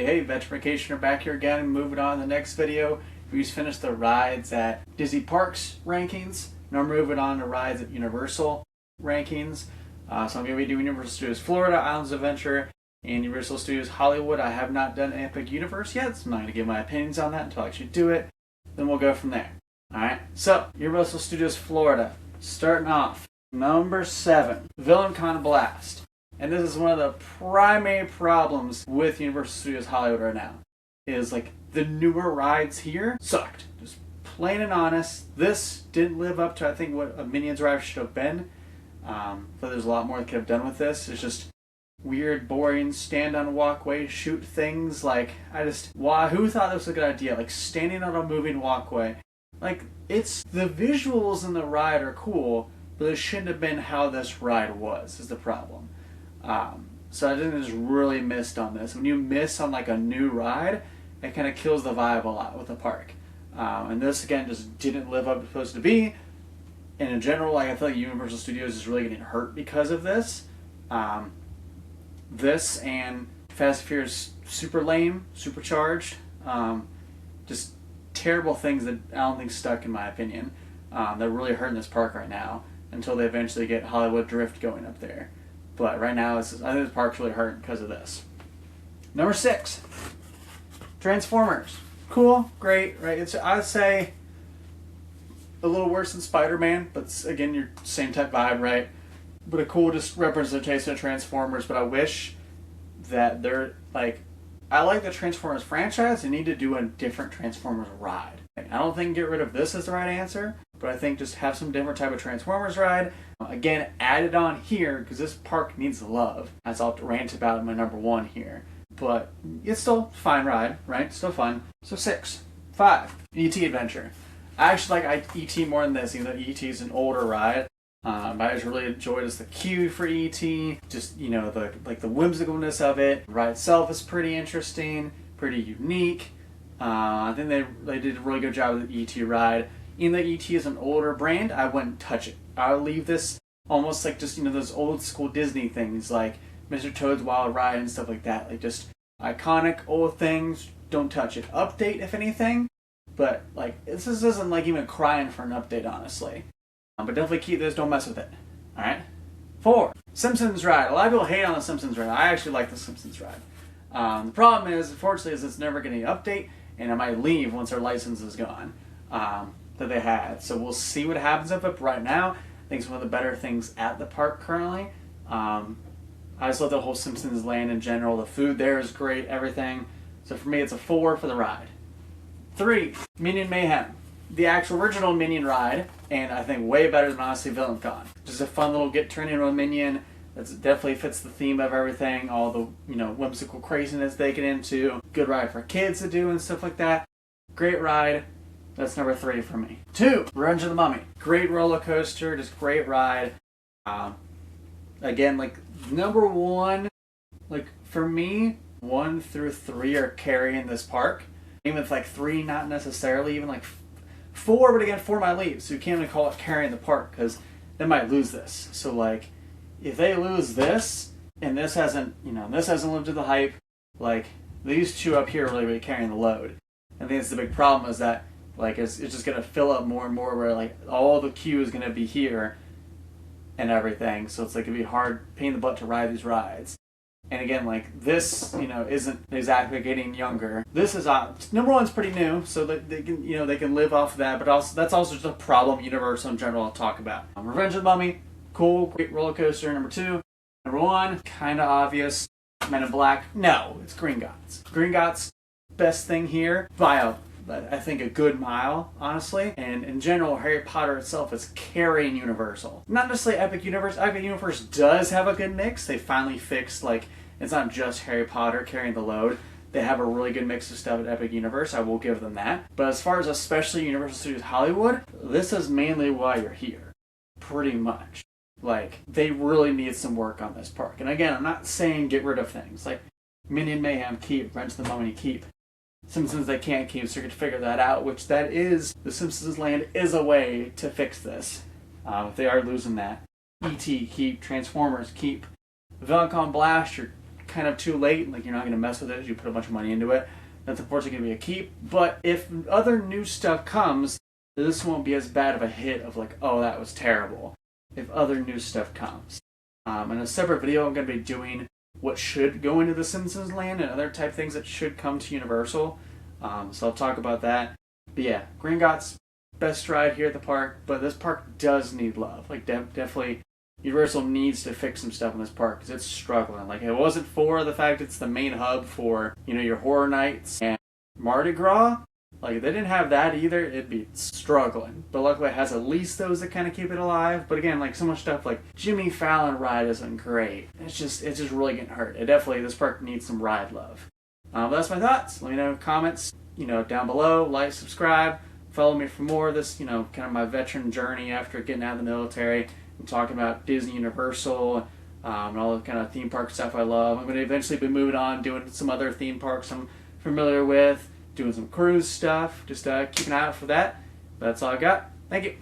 Hey, Vetrification are back here again and moving on to the next video. We just finished the rides at Disney Parks rankings. Now we're moving on to rides at Universal rankings. So I'm going to be doing Universal Studios Florida, Islands of Adventure, and Universal Studios Hollywood. I have not done Epic Universe yet, so I'm not going to give my opinions on that until I actually do it. Then we'll go from there. Alright, so Universal Studios Florida, starting off, number 7, Villain Con Blast. And this is one of the primary problems with Universal Studios Hollywood right now. Is like the newer rides here sucked. Just plain and honest. This didn't live up to I think what a Minions ride should have been. But there's a lot more they could have done with this. It's just weird, boring, stand on a walkway, shoot things. Like who thought this was a good idea? Like standing on a moving walkway. Like the visuals in the ride are cool, but it shouldn't have been how this ride was. Is the problem. So I think I just really missed on this. When you miss on like a new ride, it kind of kills the vibe a lot with the park. And this again just didn't live up to what it's supposed to be. And in general, like I feel like Universal Studios is really getting hurt because of this. This and Fast and Furious super lame, supercharged. Just terrible things that I don't think stuck in my opinion. They're really hurting this park right now until they eventually get Hollywood Drift going up there. But right now, I think the park's really hurting because of this. Number 6, Transformers. Cool, great, right? I'd say a little worse than Spider-Man, but again, your same type vibe, right? But a cool just representation of Transformers. But I wish that they're like, I like the Transformers franchise. They need to do a different Transformers ride. I don't think get rid of this is the right answer, but I think just have some different type of Transformers ride. Again, add it on here because this park needs love. As I'll rant about in my number 1 here. But it's still a fine ride, right? Still fun. So 6. 5. E.T. Adventure. I actually like E.T. more than this, even though E.T. is an older ride. I just really enjoyed the queue for E.T. Just, the whimsicalness of it. The ride itself is pretty interesting, pretty unique. I think they did a really good job with the E.T. ride. Even though E.T. is an older brand, I wouldn't touch it. I would leave this almost like just, those old school Disney things like Mr. Toad's Wild Ride and stuff like that. Like just iconic old things, don't touch it. Update if anything, but like this isn't like even crying for an update honestly. But definitely keep this, don't mess with it. Alright? 4. Simpsons ride. A lot of people hate on the Simpsons ride. I actually like the Simpsons ride. The problem is, unfortunately, is it's never getting an update, and it might leave once their license is gone. That they had. So we'll see what happens with it. But right now, I think it's one of the better things at the park currently. I just love the whole Simpsons land in general. The food there is great, everything. So for me, it's a 4 for the ride. 3, Minion Mayhem. The actual original Minion ride, and I think way better than honestly Villain Con. Just a fun little get turned into a Minion. That definitely fits the theme of everything. All the whimsical craziness they get into. Good ride for kids to do and stuff like that. Great ride. That's number 3 for me. 2, Revenge of the Mummy. Great roller coaster, just great ride. Again, like number 1, like for me, 1 through 3 are carrying this park. Even if like 3, not necessarily, even like 4, but again, 4 might leave. So you can't even call it carrying the park because they might lose this. So like, if they lose this and this hasn't, this hasn't lived to the hype, like these 2 up here are really carrying the load. I think it's the big problem is that like it's just gonna fill up more and more where like all the queue is gonna be here and everything. So it's like it'd be hard pain in the butt to ride these rides. And again, like this, isn't exactly getting younger. This is number 1's pretty new, so that they can, they can live off of that. But also that's also just a problem Universal in general I'll talk about. Revenge of the Mummy, cool, great roller coaster. Number 2, number 1, kind of obvious. Men in Black, no, it's Gringotts. Gringotts, best thing here by I think a good mile, honestly. And in general, Harry Potter itself is carrying Universal. Not necessarily Epic Universe. Epic Universe does have a good mix. They finally fixed, like, it's not just Harry Potter carrying the load. They have a really good mix of stuff at Epic Universe. I will give them that. But as far as especially Universal Studios Hollywood, this is mainly why you're here. Pretty much. Like, they really need some work on this park. And again, I'm not saying get rid of things. Like, Minion Mayhem, keep. Revenge of the Mummy, keep. Simpsons they can't keep, so you can figure that out, which that is, the Simpsons land is a way to fix this. If they are losing that. E.T. keep, Transformers keep. Villain Con Blast, you're kind of too late, like you're not going to mess with it as you put a bunch of money into it, that's unfortunately going to be a keep. But if other new stuff comes, this won't be as bad of a hit of like, oh, that was terrible, if other new stuff comes. In a separate video, I'm going to be doing what should go into the Simpsons land and other type things that should come to Universal. So I'll talk about that. But yeah, Gringotts, best ride here at the park, but this park does need love. Like definitely, Universal needs to fix some stuff in this park because it's struggling. Like if it wasn't for the fact it's the main hub for, you know, your horror nights and Mardi Gras, like if they didn't have that either, it'd be struggling. But luckily it has at least those that kind of keep it alive. But again, like so much stuff like Jimmy Fallon ride isn't great. It's just really getting hurt. This park needs some ride love. But that's my thoughts. Let me know in the comments, you know, down below. Like, subscribe, follow me for more of this, you know, kind of my veteran journey after getting out of the military. I'm talking about Disney, Universal, and all the kind of theme park stuff I love. I'm going to eventually be moving on, doing some other theme parks I'm familiar with, doing some cruise stuff. Just keep an eye out for that. But that's all I got. Thank you.